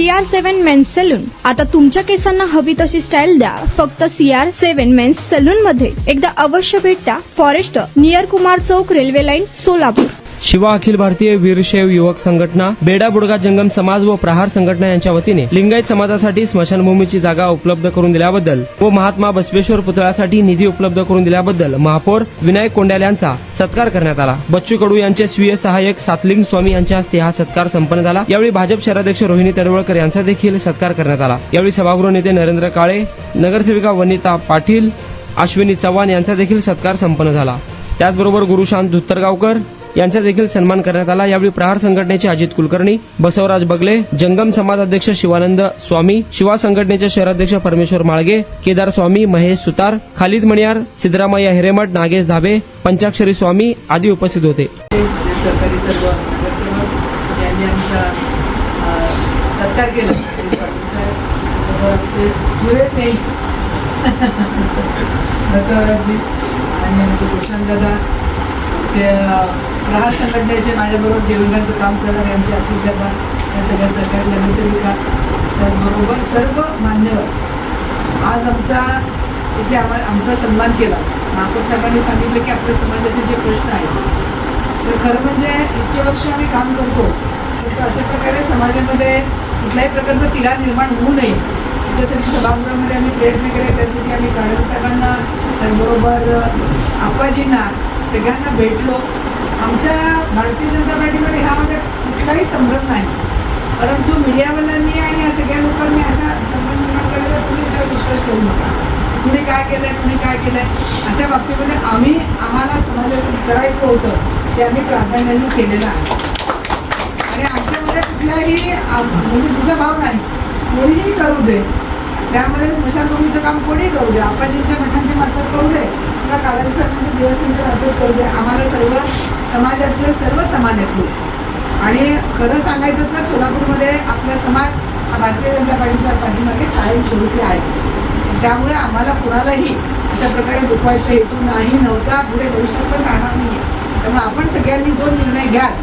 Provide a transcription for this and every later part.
CR7 men's salon. आता तुमच्या केसांना हवी तशी स्टाईल द्या फक्त CR7 मेन्स सलून मध्ये. एकदा अवश्य भेट द्या. फॉरेस्ट नियर कुमार चौक, रेल्वे लाईन, सोलापूर. शिवा अखिल भारतीय वीरशैव युवक संघटना, बेडा बुडगा जंगम समाज व प्रहार संघटना यांच्या वतीने लिंगायत समाजासाठी स्मशानभूमीची जागा उपलब्ध करून दिल्याबद्दल व महात्मा बसवेश्वर पुतळ्यासाठी निधी उपलब्ध करून दिल्याबद्दल महापौर विनायक कोंड्याल यांचा सत्कार करण्यात आला. बच्चू कडू यांचे स्वीय सहाय्यक सातलिंग स्वामी यांच्या हस्ते हा सत्कार संपन्न झाला. यावेळी भाजप शहराध्यक्ष रोहिणी तडवळकर यांचा देखील सत्कार करण्यात आला. यावेळी सभागृह नेते नरेंद्र काळे, नगरसेविका वनिता पाटील, अश्विनी चव्हाण यांचा देखील सत्कार संपन्न झाला. त्याचबरोबर गुरुशांत धुत्तरगावकर यांचा देखील सन्मान करण्यात आला. यावेळी प्रहार संघटनेचे अजित कुलकर्णी, बसवराज बगले, जंगम समाज अध्यक्ष शिवानंद स्वामी, शिवा संघटनेचे शहराध्यक्ष परमेश्वर माळगे, केदार स्वामी, महेश सुतार, खालिद मणियार, सिद्धरामय्या हिरेमठ, नागेश धाबे, पंचाक्षरी स्वामी आदी उपस्थित होते. सहकारी सर्व नगरसेवक ज्यांनी आमचा सत्कार केला, जुळेच नाही बसवराजजी आणि आमचे भूषण दादा, आमचे प्रहार संघटनेचे माझ्याबरोबर देवंगांचं काम करणारे आमचे अजित दादा, या सगळ्या सहकारी नगरसेविका, त्याचबरोबर सर्व मान्यवर. आज इथे आमचा सन्मान केला. महापौर साहेबांनी सांगितलं की आपल्या समाजाचे जे प्रश्न आहेत तर खरं म्हणजे इतके वर्ष आम्ही काम करतो तर अशा प्रकारे समाजामध्ये कुठल्याही प्रकारचा तिढा निर्माण होऊ नये त्याच्यासाठी सभागृहामध्ये आम्ही प्रयत्न केले. त्यासाठी आम्ही काळे साहेबांना, त्याचबरोबर आप्पाजींना सगळ्यांना भेटलो. आमच्या भारतीय जनता पार्टीमध्ये ह्यामध्ये कुठलाही संभ्रम नाही, परंतु मीडियावाल्यांनी आणि या सगळ्या लोकांनी अशा संभ्रम निर्माण केलेला तुम्ही त्याच्यावर विश्वास ठेवू नका. कुणी काय केलंय अशा बाबतीमध्ये आम्हाला समाजासाठी करायचं होतं ते आम्ही प्राधान्याने केलेलं आहे. आणि आमच्यामध्ये कुठलाही म्हणजे तुझा भाव नाही, कोणीही करू दे, त्यामध्ये स्मशानभूमीचं काम कोणीही करू दे, आप्पाजींच्या मठांच्या मार्फत करू दे किंवा काळासाहेबांच्या दिवसांच्या मार्फत करू दे, आम्हाला सर्व समाजातले सर्व समान येतो. आणि खरं सांगायचं तर सोलापूरमध्ये आपला समाज हा भारतीय जनता पार्टीच्या पाठीमागे कायम स्वरूपी आहे. त्यामुळे आम्हाला कुणालाही अशा प्रकारे दुखवायचा हेतू नव्हता, पुढे भविष्यात पण राहणार नाही आहे. त्यामुळे आपण सगळ्यांनी जो निर्णय घ्याल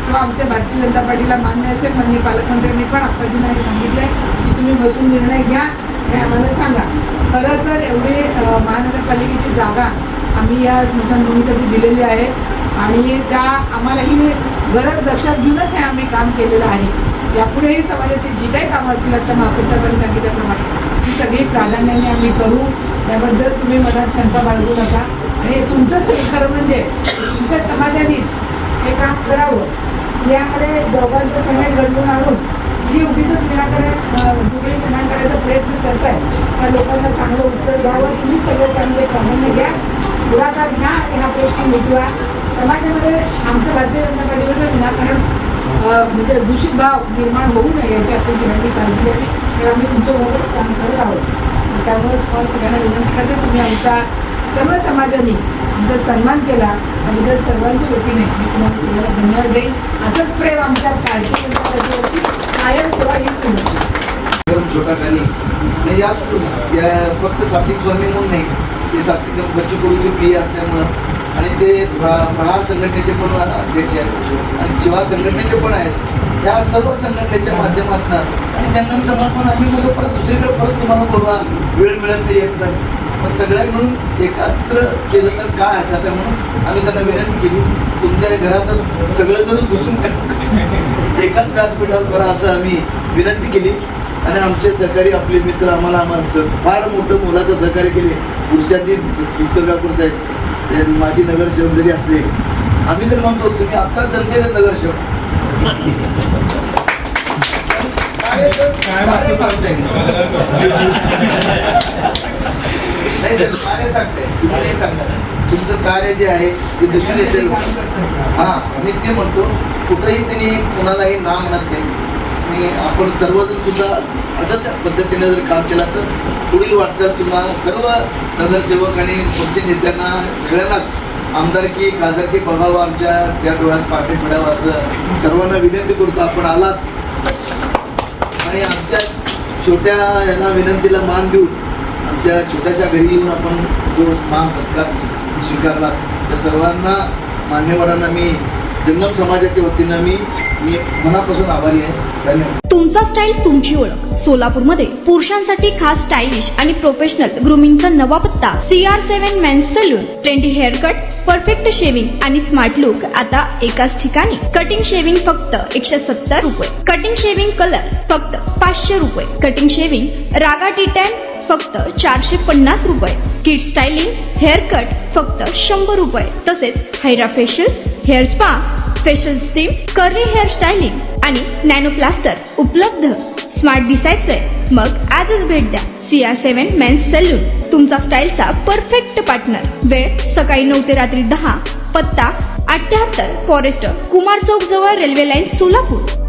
तो आमच्या भारतीय जनता पार्टीला मान्य असेल. माननीय पालकमंत्र्यांनी पण आप्पाजींना सांगितलंय की तुम्ही बसून निर्णय घ्या आणि आम्हाला सांगा. खरं तर एवढी महानगरपालिकेची जागा आम्ही या स्मशानभूमीसाठी दिलेली आहे आणि त्या आम्हाला ही गरज लक्षात घेऊनच हे आम्ही काम केलेलं आहे. यापुढेही समाजाची जी काही कामं असतील आता महापौर साहेबांनी सांगितल्याप्रमाणे ती सगळी प्राधान्याने आम्ही करू. त्याबद्दल तुम्ही मनात शंका बाळगू नका. आणि तुमचंच खरं म्हणजे तुमच्या समाजानेच हे काम करावं. यामध्ये दोघांचं समेट घडवून आणून जी उगीच निराकरण दुबळी निर्माण करायचा प्रयत्न करताय त्या लोकांना चांगलं उत्तर द्यावं. तुम्ही सगळं त्यामध्ये प्राधान्य घ्या, पुढाकार घ्या आणि हा प्रश्न मिटवा. समाजामध्ये आमच्या भारतीय जनता पार्टीमध्ये विनाकारण म्हणजे दूषित भाव निर्माण होऊ नये याची आपण सगळ्यांनी काळजी घ्यावी. तर आम्ही तुमच्याबरोबरच काम करत आहोत. त्यामुळे तुम्हाला सगळ्यांना विनंती करते, तुम्ही आमचा सर्व समाजाने आमचा सन्मान केला त्याबद्दल सर्वांच्या वतीने मी तुम्हाला सगळ्यांना धन्यवाद देईन. असंच प्रेम आमच्या भारतीय जनता पार्टीवरती कायम ठेवा हीच विनंती. छोटा खाली नाही या फक्त सात्विक स्वामी म्हणून नाही, ते सात्विक बच्चू कडूचे प्रिय असल्यामुळं आणि ते प्रहार संघटनेचे पण अध्यक्ष आहेत आणि शिवा संघटनेचे पण आहेत. या सर्व संघटनेच्या माध्यमातून आणि जंगम समाज पण आम्ही बोलतो परत दुसरीकडे परत तुम्हाला बोलवा वेळ मिळत नाही येत नाही, मग सगळ्या मिळून एकत्र केलं तर काय हरकत आहे म्हणून आम्ही त्यांना विनंती केली तुमच्या घरातच सगळेजण घुसून एकाच व्यासपीठावर करा असं आम्ही विनंती केली. आणि आमचे सहकारी आपले मित्र आम्हाला फार मोठं मोलाचं सहकार्य केले. पुरुषांनी धुत्तरगावकर साहेब माझी नगरसेवक जरी असले, आम्ही तर म्हणतो तुम्ही आत्ताच जनतेने नगरसेवक काय सांगताय नाही सर, कार्य सांगताय तुम्ही नाही सांगता. तुमचं कार्य जे आहे ते दिसून येते. हां, मी ते म्हणतो कुठंही त्यांनी कोणालाही ना म्हणत नाही आणि आपण सर्वजण सुद्धा असंच पद्धतीने जर काम केलं तर पुढील वाटचाल तुम्हाला सर्व नगरसेवक आणि पक्ष नेत्यांना सगळ्यांनाच आमदारकी खासदारकी बघावं, आमच्या त्या डोळ्यात पाठी पडावं असं सर्वांना विनंती करतो. आपण आलात आणि आमच्या छोट्या यांना विनंतीला मान देऊन आमच्या छोट्याशा घरी येऊन आपण जो मान सत्कार स्वीकारला त्या सर्वांना मान्यवरांना मी जंगम समाजाच्या वतीनं मी मनापासून आभारी आहे. धन्यवाद. तुमचा स्टाईल तुमची ओळख. सोलापूरमध्ये पुरुषांसाठी खास स्टायलिश आणि प्रोफेशनल ग्रूमिंगचा नवा पत्ता CR7 men's salon. Trendy hair cut, perfect shaving आणि स्मार्ट लुक आता एकाच ठिकाणी. कटिंग शेविंग फक्त 170 रुपये. कटिंग शेविंग कलर फक्त 500 रुपये. कटिंग शेविंग रागा टी10 फक्त 450 रुपये. किड स्टायलिंग हेअर कट फक्त 100 रुपये. तसेच hydra facial, hair spa, facial steam, curly hair styling आणि नॅनो प्लास्टर उपलब्ध. स्मार्ट दिसायचंय मग आजच भेट द्या CR7 मेन्स सलून, तुमचा स्टाईलचा परफेक्ट पार्टनर. वेळ सकाळी 9 ते रात्री 10. पत्ता 78 फॉरेस्ट कुमार चौक जवळ रेल्वे लाईन सोलापूर.